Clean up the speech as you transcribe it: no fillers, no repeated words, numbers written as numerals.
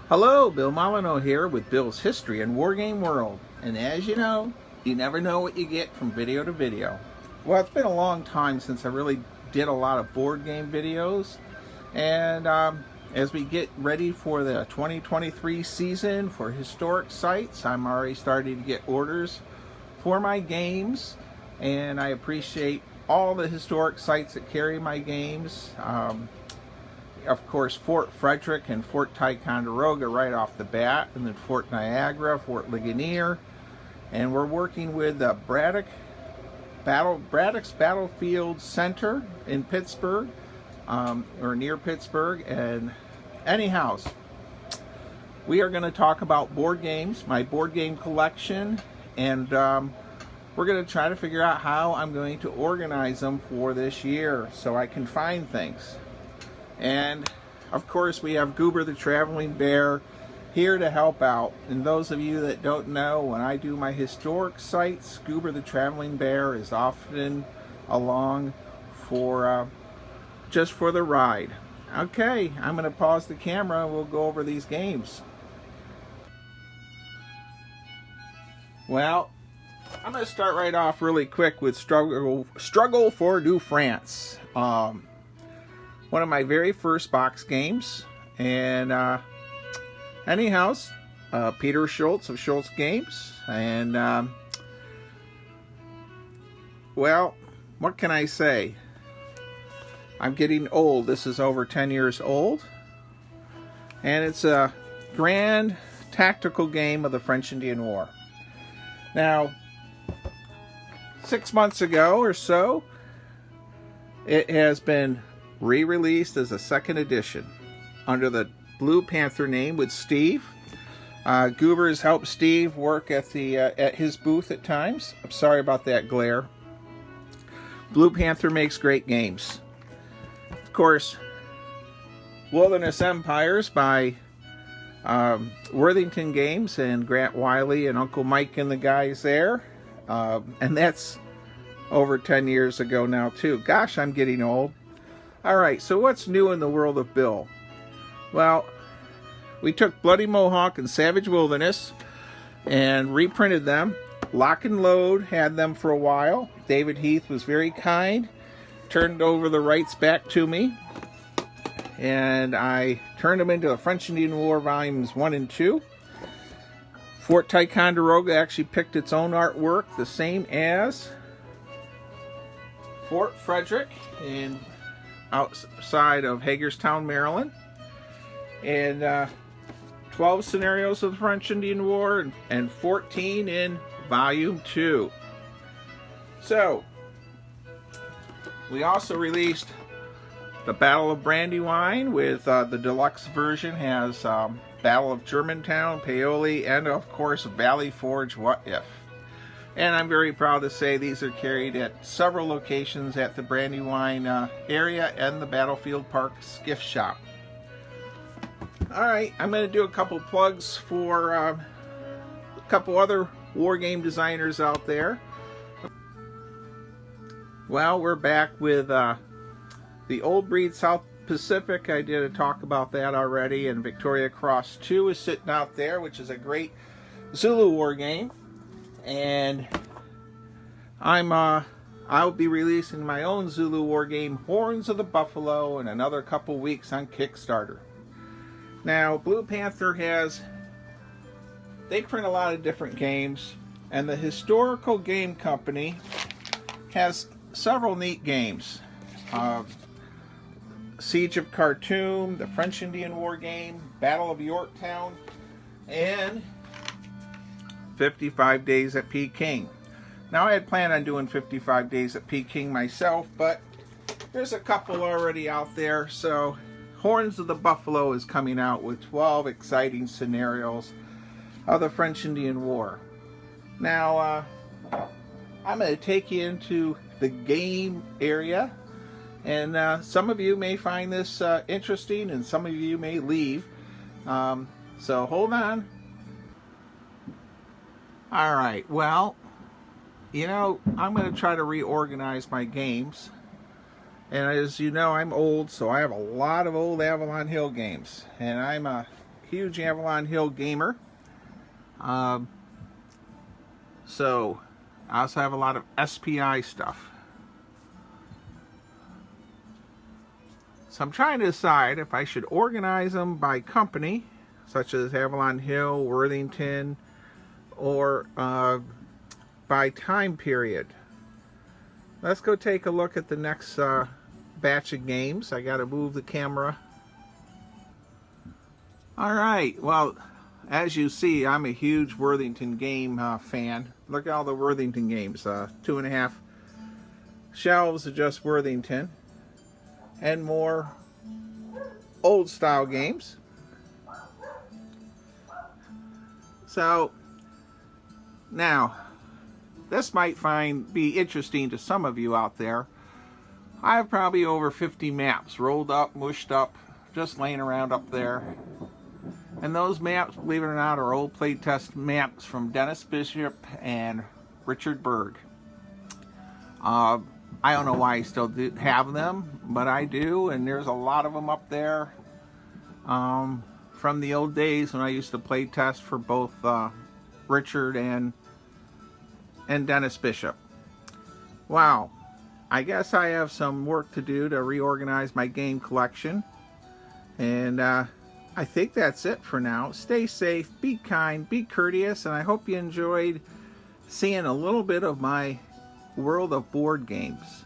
Hello, Bill Molyneux here with Bill's History and Wargame World. And as you know, you never know what you get from video to video. Well, it's been a long time since I really did a lot of board game videos. And as we get ready for the 2023 season for historic sites, I'm already starting to get orders for my games. And I appreciate all the historic sites that carry my games. Of course, Fort Frederick and Fort Ticonderoga right off the bat, and then Fort Niagara, Fort Ligonier, and we're working with Braddock's Battlefield Center in Pittsburgh, or near Pittsburgh. And anyhow, we are going to talk about board games, my board game collection, and we're going to try to figure out how I'm going to organize them for this year so I can find things. And of course, we have Goober the Traveling Bear here to help out. And those of you that don't know, when I do my historic sites, Goober the Traveling Bear is often along for just for the ride. Okay, I'm going to pause the camera and we'll go over these games. Well, I'm going to start right off really quick with Struggle for New France. One of my very first box games. And anyhow, Peter Schultz of Schultz Games. And well, what can I say? I'm getting old. This is over 10 years old. And it's a grand tactical game of the French Indian War. Now, 6 months ago or so, it has been re-released as a second edition under the Blue Panther name with Steve. Goober has helped Steve work at his booth at times. I'm sorry about that glare. Blue Panther makes great games. Of course, Wilderness Empires by Worthington Games and Grant Wiley and Uncle Mike and the guys there. And that's over 10 years ago now too. Gosh, I'm getting old. Alright, so what's new in the world of Bill? Well, we took Bloody Mohawk and Savage Wilderness and reprinted them. Lock and Load had them for a while. David Heath was very kind, turned over the rights back to me, and I turned them into the French Indian War Volumes 1 and 2. Fort Ticonderoga actually picked its own artwork, the same as Fort Frederick in outside of Hagerstown, Maryland, and 12 scenarios of the French Indian War and 14 in Volume 2. So, we also released the Battle of Brandywine with the deluxe version has Battle of Germantown, Paoli, and of course Valley Forge What If. And I'm very proud to say these are carried at several locations at the Brandywine area and the Battlefield Park gift shop. Alright, I'm going to do a couple plugs for a couple other war game designers out there. Well, we're back with the Old Breed South Pacific. I did a talk about that already, and Victoria Cross 2 is sitting out there, which is a great Zulu war game. And I'll be releasing my own Zulu war game, Horns of the Buffalo, in another couple weeks on Kickstarter. Now, Blue Panther they print a lot of different games, and the Historical Game Company has several neat games. Siege of Khartoum, the French Indian War game, Battle of Yorktown, and 55 Days at Peking. Now, I had planned on doing 55 Days at Peking myself, but there's a couple already out there. So Horns of the Buffalo is coming out with 12 exciting scenarios of the French Indian War. Now, I'm going to take you into the game area, and some of you may find this interesting, and some of you may leave. So hold on. Alright, well, you know, I'm going to try to reorganize my games. And as you know, I'm old, so I have a lot of old Avalon Hill games. And I'm a huge Avalon Hill gamer. So I also have a lot of SPI stuff. So I'm trying to decide if I should organize them by company, such as Avalon Hill, Worthington, or by time period. Let's go take a look at the next batch of games. I got to move the camera. All right, well, as you see, I'm a huge Worthington game fan. Look at all the Worthington games. 2.5 shelves of just Worthington. And more old style games. So, now, this might be interesting to some of you out there. I have probably over 50 maps rolled up, mushed up, just laying around up there. And those maps, believe it or not, are old playtest maps from Dennis Bishop and Richard Berg. I don't know why I still have them, but I do, and there's a lot of them up there from the old days when I used to play test for both Richard and Dennis Bishop. Wow, I guess I have some work to do to reorganize my game collection, and I think that's it for now. Stay safe, be kind, be courteous, and I hope you enjoyed seeing a little bit of my world of board games.